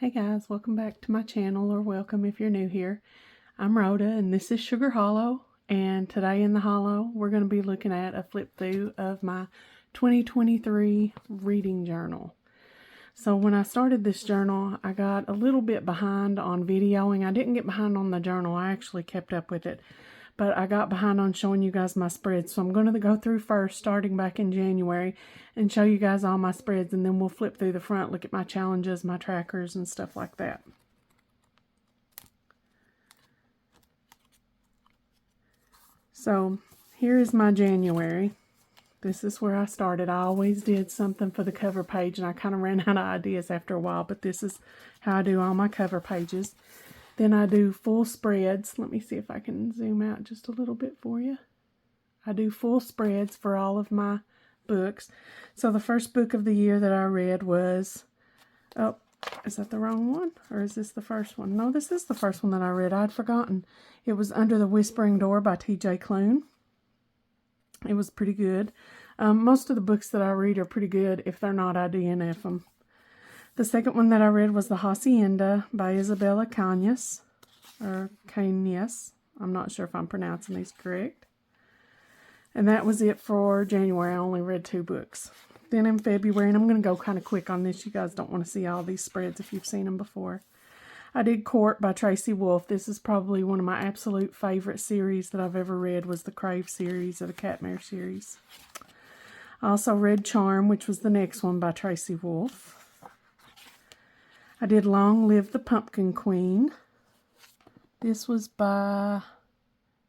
Hey guys, welcome back to my channel, or welcome if you're new here. I'm Rhoda and this is Sugar Hollow, and today in the Hollow we're going to be looking at a flip through of my 2023 reading journal. So when I started this journal, I got a little bit behind on videoing. I didn't get behind on the journal, I actually kept up with it. But I got behind on showing you guys my spreads. So I'm going to go through first, starting back in January, and show you guys all my spreads, and then we'll flip through the front, look at my challenges, my trackers, and stuff like that. So here is my January. This is where I started. I always did something for the cover page, and I kind of ran out of ideas after a while, but this is how I do all my cover pages. Then I do full spreads. Let me see if I can zoom out just a little bit for you. I do full spreads for all of my books. So the first book of the year that I read was, oh, is that the wrong one? Or is this the first one? No, this is the first one that I read. I'd forgotten. It was Under the Whispering Door by T.J. Klune. It was pretty good. Most of the books that I read are pretty good. If they're not, I DNF them. The second one that I read was The Hacienda by Isabella Cañas, or Cañas. I'm not sure if I'm pronouncing these correct. And that was it for January. I only read 2 books. Then in February, and I'm going to go kind of quick on this. You guys don't want to see all these spreads if you've seen them before. I did Court by Tracy Wolff. This is probably one of my absolute favorite series that I've ever read, was the Crave series, or the Catmare series. I also read Charm, which was the next one by Tracy Wolff. I did Long Live the Pumpkin Queen. This was by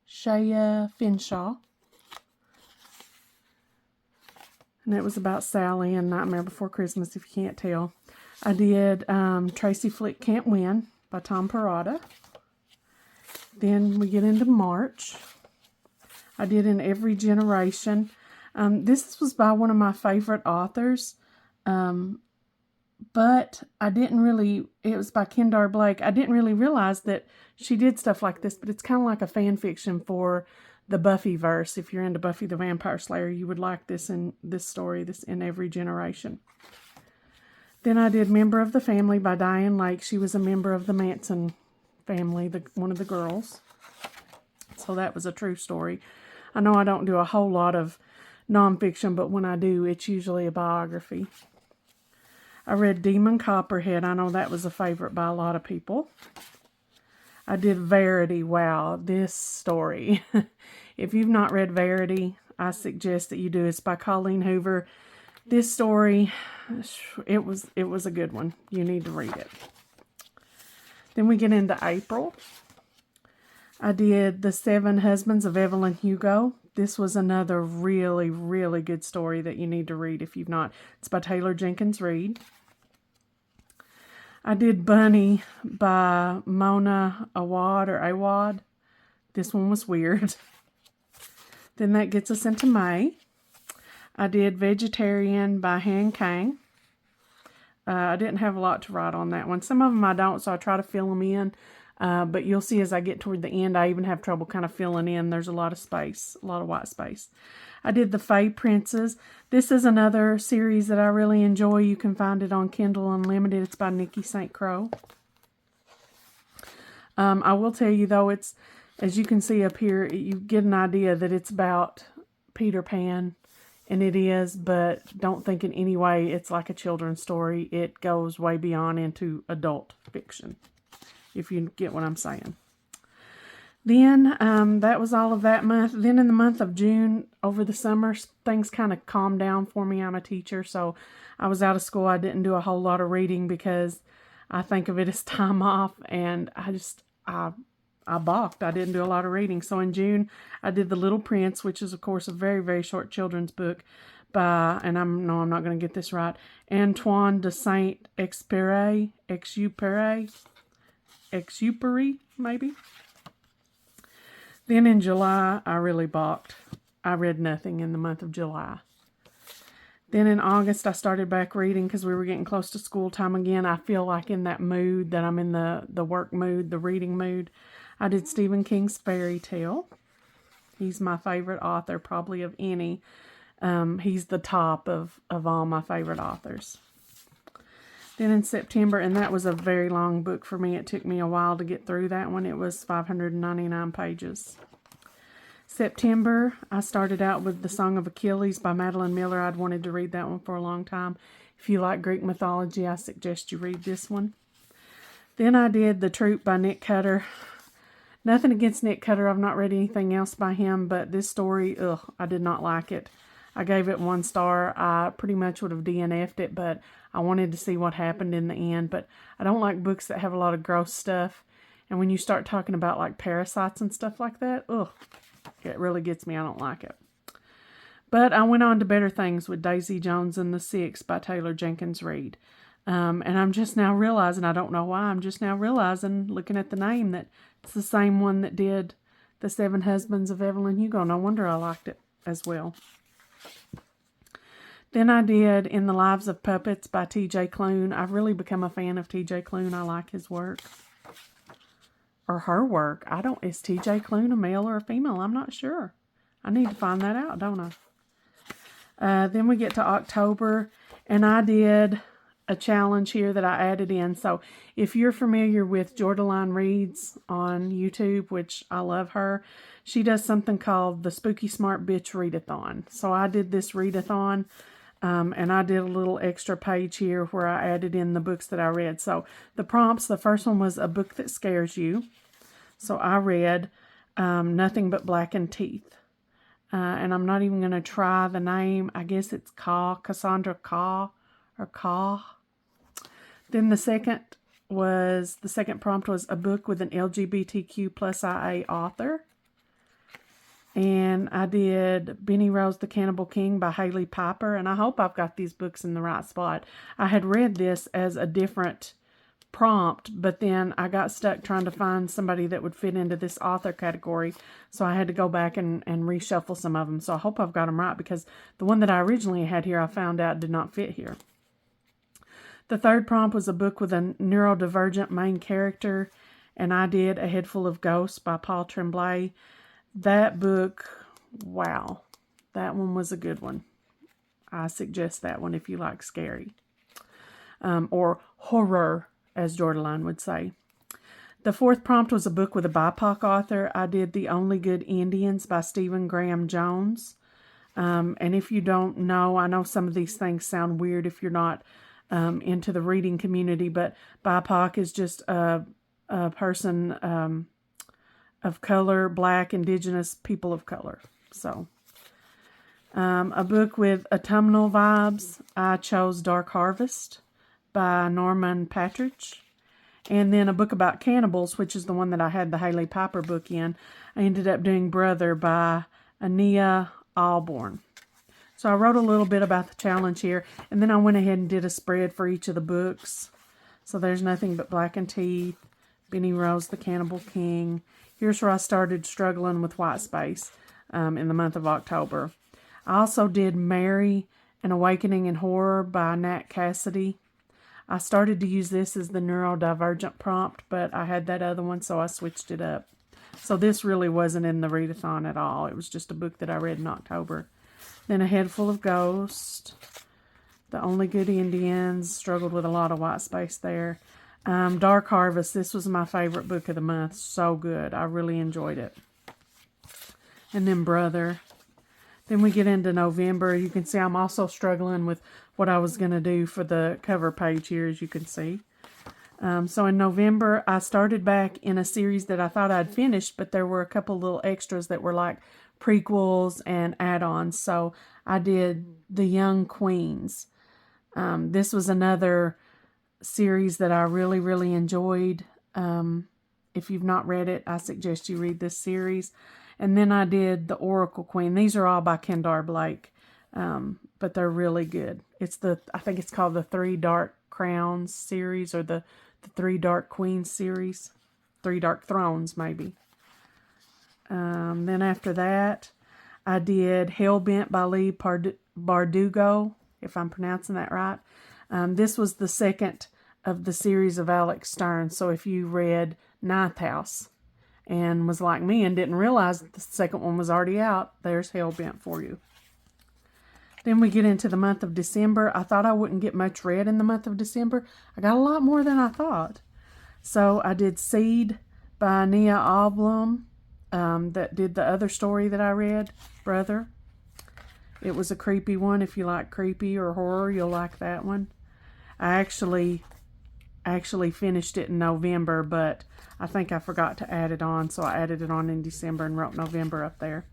Shaya Finshaw. And it was about Sally and Nightmare Before Christmas, if you can't tell. I did Tracy Flick Can't Win by Tom Perrotta. Then we get into March. I did In Every Generation. This was by one of my favorite authors. But I didn't really, it was by Kendar Blake. I didn't really realize that she did stuff like this, but it's kind of like a fan fiction for the Buffy verse. If you're into Buffy the Vampire Slayer, you would like this story, this In Every Generation. Then I did Member of the Family by Diane Lake. She was a member of the Manson family, one of the girls. So that was a true story. I know I don't do a whole lot of nonfiction, but when I do, it's usually a biography. I read Demon Copperhead. I know that was a favorite by a lot of people. I did Verity. Wow, this story. If you've not read Verity, I suggest that you do. It's by Colleen Hoover. This story, it was a good one. You need to read it. Then we get into April. I did The 7 Husbands of Evelyn Hugo. This was another really, really good story that you need to read if you've not. It's by Taylor Jenkins Reid. I did Bunny by Mona Awad. This one was weird. Then that gets us into May. I did Vegetarian by Han Kang. I didn't have a lot to write on that one. Some of them I don't, so I try to fill them in. But you'll see as I get toward the end, I even have trouble kind of filling in. There's a lot of space, a lot of white space. I did The Fae Princes. This is another series that I really enjoy. You can find it on Kindle Unlimited. It's by Nikki St. Croix. I will tell you, though, it's, as you can see up here, you get an idea that it's about Peter Pan, and it is, but don't think in any way it's like a children's story. It goes way beyond into adult fiction, if you get what I'm saying. Then that was all of that month. Then in the month of June, over the summer, things kind of calmed down for me. I'm a teacher, so I was out of school. I didn't do a whole lot of reading because I think of it as time off, and I balked. I didn't do a lot of reading. So in June, I did The Little Prince, which is, of course, a very, very short children's book by, and I'm not going to get this right, Antoine de Saint-Exupéry, maybe. Then in July, I really balked. I read nothing in the month of July. Then in August, I started back reading because we were getting close to school time again. I feel like in that mood that I'm in, the work mood, the reading mood. I did Stephen King's Fairy Tale. He's my favorite author, probably of any. He's the top of all my favorite authors. Then in September, and that was a very long book for me. It took me a while to get through that one. It was 599 pages. September, I started out with The Song of Achilles by Madeline Miller. I'd wanted to read that one for a long time. If you like Greek mythology, I suggest you read this one. Then I did The Troop by Nick Cutter. Nothing against Nick Cutter. I've not read anything else by him, but this story, I did not like it. I gave it 1 star. I pretty much would have DNF'd it, but I wanted to see what happened in the end. But I don't like books that have a lot of gross stuff. And when you start talking about like parasites and stuff like that, it really gets me. I don't like it. But I went on to better things with Daisy Jones and the Six by Taylor Jenkins Reid. And I'm just now realizing, I don't know why, I'm just now realizing, looking at the name, that it's the same one that did The Seven Husbands of Evelyn Hugo. No wonder I liked it as well. Then I did In the Lives of Puppets by T.J. Klune. I've really become a fan of T.J. Klune. I like his work. Or her work. Is T.J. Klune a male or a female? I'm not sure. I need to find that out, don't I? Then we get to October, and I did a challenge here that I added in. So if you're familiar with Jordaline Reads on YouTube, which I love her, she does something called the Spooky Smart Bitch Readathon. So I did this readathon, and I did a little extra page here where I added in the books that I read. So the prompts, the first one was A Book That Scares You. So I read Nothing But Blackened Teeth. And I'm not even going to try the name. I guess it's Cassandra Caw, or Caw. Then the second prompt was A Book with an LGBTQ plus IA author. And I did Benny Rose the Cannibal King by Haley Piper. And I hope I've got these books in the right spot. I had read this as a different prompt, but then I got stuck trying to find somebody that would fit into this author category. So I had to go back and reshuffle some of them. So I hope I've got them right, because the one that I originally had here, I found out did not fit here. The third prompt was a book with a neurodivergent main character, and I did A Head Full of Ghosts by Paul Tremblay. That book, wow, that one was a good one. I suggest that one if you like scary. Or horror, as Jordaline would say. The fourth prompt was a book with a BIPOC author. I did The Only Good Indians by Stephen Graham Jones. And if you don't know, I know some of these things sound weird if you're not into the reading community, but BIPOC is just a person of color, Black, Indigenous, people of color. So, a book with autumnal vibes, I chose Dark Harvest by Norman Patridge. And then a book about cannibals, which is the one that I had the Haley Piper book in. I ended up doing Brother by Ania Alborn. So I wrote a little bit about the challenge here, and then I went ahead and did a spread for each of the books. So there's Nothing But Blackened Teeth, Benny Rose the Cannibal King. Here's where I started struggling with white space in the month of October. I also did Mary, An Awakening in Horror by Nat Cassidy. I started to use this as the neurodivergent prompt, but I had that other one, so I switched it up. So this really wasn't in the readathon at all. It was just a book that I read in October. Then A Head Full of Ghosts, The Only Good Indians, struggled with a lot of white space there. Dark Harvest, this was my favorite book of the month. So good. I really enjoyed it. And then Brother. Then we get into November. You can see I'm also struggling with what I was going to do for the cover page here, as you can see. So in November, I started back in a series that I thought I'd finished, but there were a couple little extras that were like prequels and add-ons. So I did The Young Queens. This was another series that I really, really enjoyed. If you've not read it, I suggest you read this series. And then I did The Oracle Queen. These are all by Kendar Blake, but they're really good. I think it's called the Three Dark Crowns series, or the Three Dark Queens series. Three Dark Thrones, maybe. Then after that, I did Hellbent by Lee Bardugo, if I'm pronouncing that right. This was the second of the series of Alex Stern. So if you read Ninth House and was like me and didn't realize that the second one was already out, there's Hellbent for you. Then we get into the month of December. I thought I wouldn't get much read in the month of December. I got a lot more than I thought. So I did Seed by Nia Oblum, that did the other story that I read, Brother. It was a creepy one. If you like creepy or horror, you'll like that one. I actually finished it in November, but I think I forgot to add it on, so I added it on in December and wrote November up there.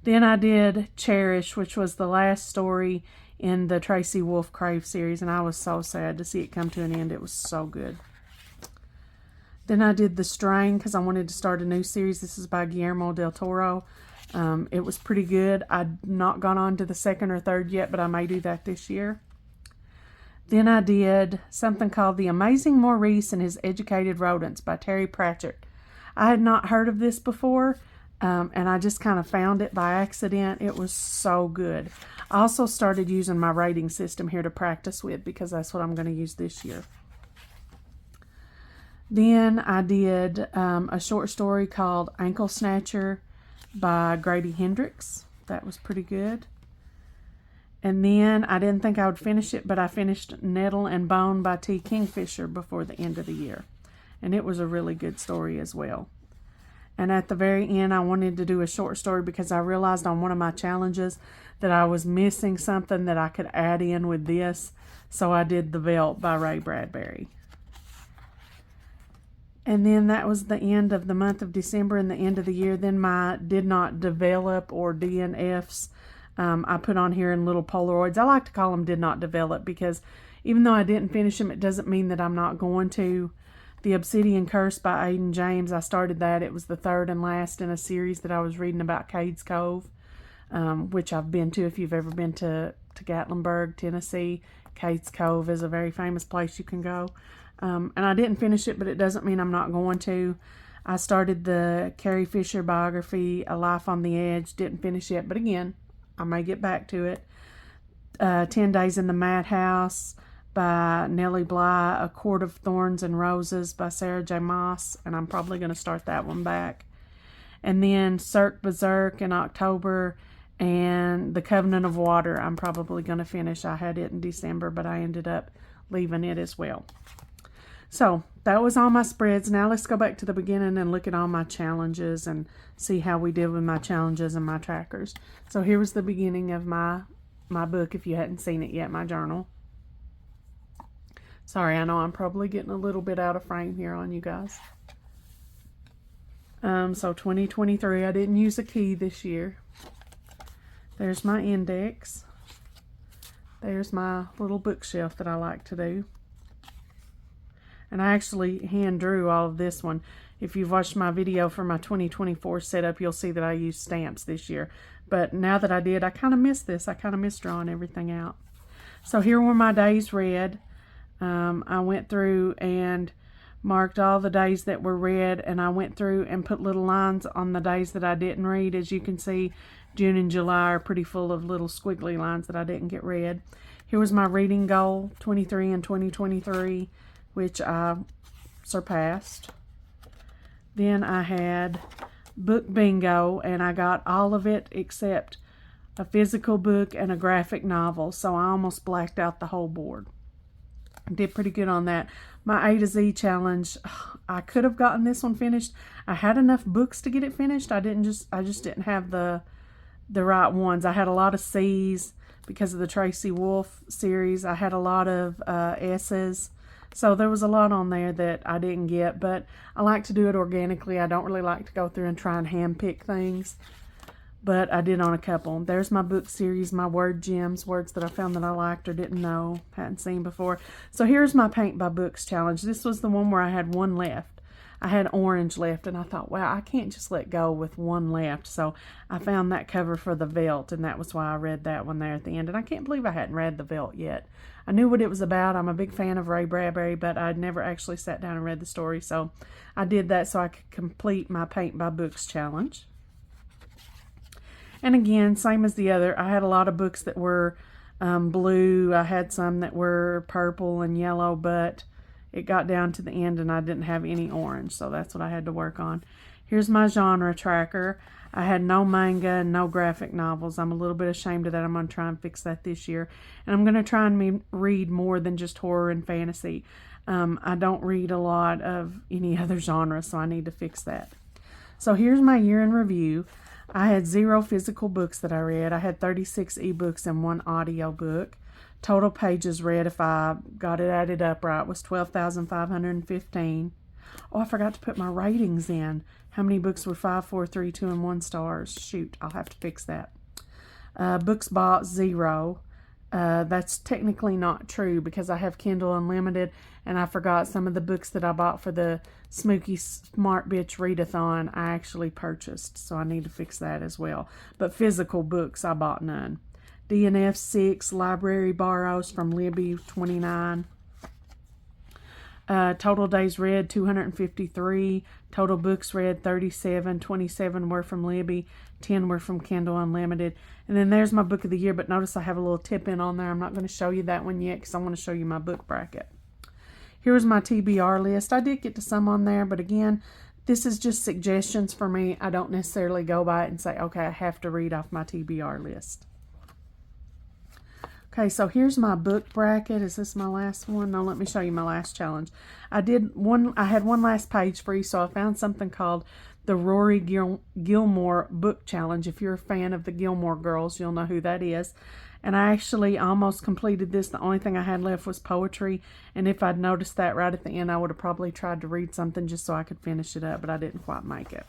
Then I did Cherish, which was the last story in the Tracy Wolf Crave series, and I was so sad to see it come to an end. It was so good. Then I did The Strain because I wanted to start a new series. This is by Guillermo del Toro. It was pretty good. I'd not gone on to the second or third yet, but I may do that this year. Then I did something called The Amazing Maurice and His Educated Rodents by Terry Pratchett. I had not heard of this before, and I just kind of found it by accident. It was so good. I also started using my rating system here to practice with because that's what I'm going to use this year. Then I did a short story called Ankle Snatcher by Grady Hendrix. That was pretty good. And then I didn't think I would finish it, but I finished Nettle and Bone by T. Kingfisher before the end of the year. And it was a really good story as well. And at the very end, I wanted to do a short story because I realized on one of my challenges that I was missing something that I could add in with this. So I did The Veldt by Ray Bradbury. And then that was the end of the month of December and the end of the year. Then my Did Not Develop or DNFs, I put on here in little Polaroids. I like to call them Did Not Develop because even though I didn't finish them, it doesn't mean that I'm not going to. The Obsidian Curse by Aidan James, I started that. It was the third and last in a series that I was reading about Cades Cove, which I've been to. If you've ever been to Gatlinburg, Tennessee, Cades Cove is a very famous place you can go. And I didn't finish it, but it doesn't mean I'm not going to. I started the Carrie Fisher biography, A Life on the Edge. Didn't finish it, but again, I may get back to it. 10 Days in the Madhouse by Nellie Bly. A Court of Thorns and Roses by Sarah J. Maas. And I'm probably going to start that one back. And then Cirque Berserk in October. And The Covenant of Water I'm probably going to finish. I had it in December, but I ended up leaving it as well. So that was all my spreads. Now let's go back to the beginning and look at all my challenges and see how we did with my challenges and my trackers. So here was the beginning of my book, if you hadn't seen it yet, my journal. Sorry, I know I'm probably getting a little bit out of frame here on you guys. So 2023, I didn't use a key this year. There's my index. There's my little bookshelf that I like to do. And I actually hand drew all of this one. If you've watched my video for my 2024 setup, you'll see that I used stamps this year. But now that I did, I kind of miss this. I kind of miss drawing everything out. So here were my days read. I went through and marked all the days that were read, and I went through and put little lines on the days that I didn't read. As you can see, June and July are pretty full of little squiggly lines that I didn't get read. Here was my reading goal, 23 and 2023. Which I surpassed. Then I had book bingo, and I got all of it except a physical book and a graphic novel, so I almost blacked out the whole board. Did pretty good on that. My A to Z challenge, I could have gotten this one finished. I had enough books to get it finished. I just didn't have the right ones. I had a lot of C's because of the Tracy Wolf series. I had a lot of S's. So there was a lot on there that I didn't get, but I like to do it organically. I don't really like to go through and try and handpick things, but I did on a couple. There's my book series, my word gems, words that I found that I liked or didn't know, hadn't seen before. So here's my Paint by Books challenge. This was the one where I had one left. I had orange left, and I thought, wow, I can't just let go with one left. So I found that cover for The Veldt, and that was why I read that one there at the end. And I can't believe I hadn't read The Veldt yet. I knew what it was about. I'm a big fan of Ray Bradbury, but I'd never actually sat down and read the story. So I did that so I could complete my Paint by Books challenge. And again, same as the other, I had a lot of books that were blue. I had some that were purple and yellow, but it got down to the end and I didn't have any orange, so that's what I had to work on. Here's my genre tracker. I had no manga and no graphic novels. I'm a little bit ashamed of that. I'm going to try and fix that this year. And I'm going to try and read more than just horror and fantasy. I don't read a lot of any other genre, so I need to fix that. So here's my year in review. I had 0 physical books that I read. I had 36 ebooks and 1 audio book. Total pages read, if I got it added up right, was 12,515. Oh, I forgot to put my ratings in. How many books were 5, 4, 3, 2, and 1 stars? Shoot, I'll have to fix that. Books bought, 0. That's technically not true because I have Kindle Unlimited, and I forgot some of the books that I bought for the Smokey Smart Bitch Readathon I actually purchased, so I need to fix that as well. But physical books, I bought none. DNF 6, library borrows from Libby 29. Total days read 253. Total books read 37. 27 were from Libby. 10 were from Kindle Unlimited. And then there's my book of the year, but notice I have a little tip in on there. I'm not going to show you that one yet because I want to show you my book bracket. Here's my TBR list. I did get to some on there, but again, this is just suggestions for me. I don't necessarily go by it and say, okay, I have to read off my TBR list. Okay, so here's my book bracket. Is this my last one? No, let me show you my last challenge. I had one last page free, so I found something called the Rory Gilmore Book Challenge. If you're a fan of the Gilmore Girls, you'll know who that is. And I actually almost completed this. The only thing I had left was poetry. And if I'd noticed that right at the end, I would have probably tried to read something just so I could finish it up, but I didn't quite make it.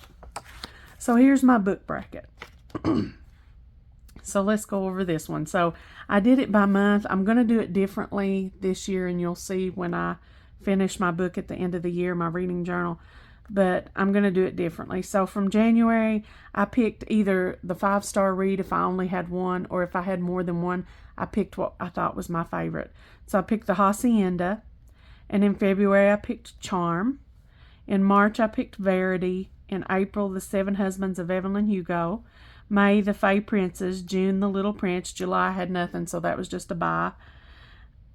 So here's my book bracket. So let's go over this one. So I did it by month. I'm going to do it differently this year, and you'll see when I finish my book at the end of the year, my reading journal. But I'm going to do it differently. So from January, I picked either the 5-star read if I only had one, or if I had more than one, I picked what I thought was my favorite. So I picked The Hacienda. And in February, I picked Charm. In March, I picked Verity. In April, The 7 Husbands of Evelyn Hugo. May, The Fey Princes. June, The Little Prince. July, I had nothing, so that was just a buy.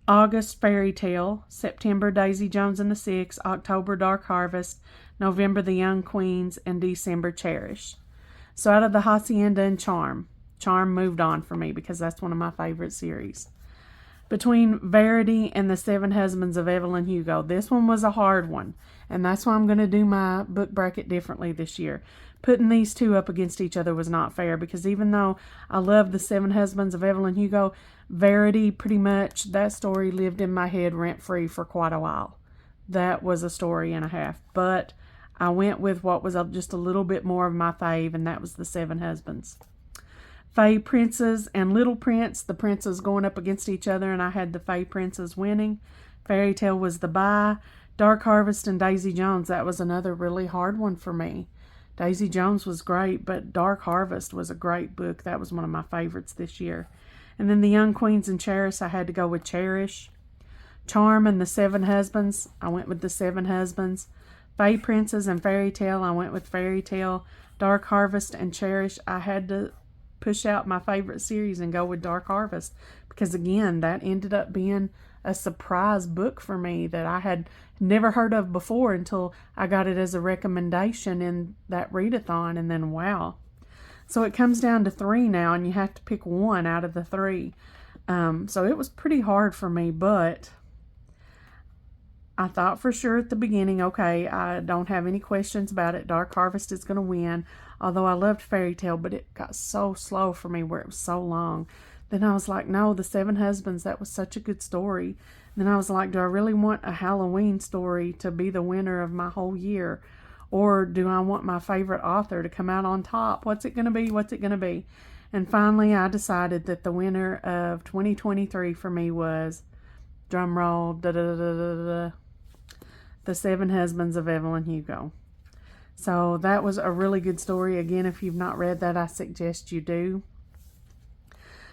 August, Fairy Tale. September, Daisy Jones and the Six. October, Dark Harvest. November, The Young Queens. And December, Cherish. So out of The Hacienda and Charm moved on for me because that's one of my favorite series. Between Verity and The 7 Husbands of Evelyn Hugo, this one was a hard one. And that's why I'm going to do my book bracket differently this year. Putting these two up against each other was not fair because even though I love The 7 Husbands of Evelyn Hugo, Verity, pretty much, that story lived in my head rent-free for quite a while. That was a story and a half. But I went with what was just a little bit more of my fave, and that was The 7 Husbands. Fey Princes and Little Prince, the princes going up against each other, and I had the Fey Princes winning. Fairy Tale was the buy. Dark Harvest and Daisy Jones, that was another really hard one for me. Daisy Jones was great, but Dark Harvest was a great book. That was one of my favorites this year. And then The Young Queens and Cherish, I had to go with Cherish. Charm and The 7 Husbands, I went with The 7 Husbands. Fey Princes and Fairy Tale, I went with Fairy Tale. Dark Harvest and Cherish, I had to push out my favorite series and go with Dark Harvest because, again, that ended up being a surprise book for me that I had never heard of before until I got it as a recommendation in that readathon, and then wow. So it comes down to 3 now, and you have to pick one out of the 3. So it was pretty hard for me, but I thought for sure at the beginning, okay, I don't have any questions about it. Dark Harvest is going to win, although I loved Fairy Tale, but it got so slow for me where it was so long. Then I was like, no, The 7 Husbands, that was such a good story. Then I was like, do I really want a Halloween story to be the winner of my whole year? Or do I want my favorite author to come out on top? What's it going to be? What's it going to be? And finally, I decided that the winner of 2023 for me was, drum roll, The 7 Husbands of Evelyn Hugo. So that was a really good story. Again, if you've not read that, I suggest you do.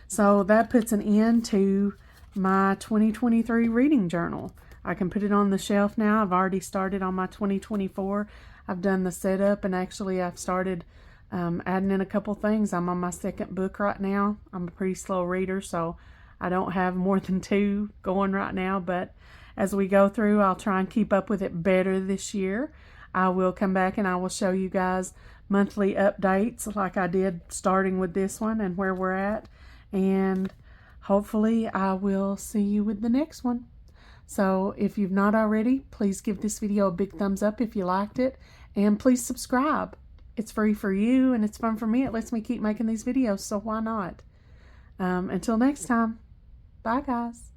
So that puts an end to my 2023 reading journal. I can put it on the shelf now. I've already started on my 2024. I've done the setup, and actually I've started adding in a couple things. I'm on my 2nd book right now. I'm a pretty slow reader, so I don't have more than 2 going right now, but as we go through, I'll try and keep up with it better this year. I will come back and I will show you guys monthly updates like I did starting with this one and where we're at. And hopefully I will see you with the next one. So if you've not already, please give this video a big thumbs up if you liked it. And please subscribe. It's free for you and it's fun for me. It lets me keep making these videos, so why not? Until next time, bye guys.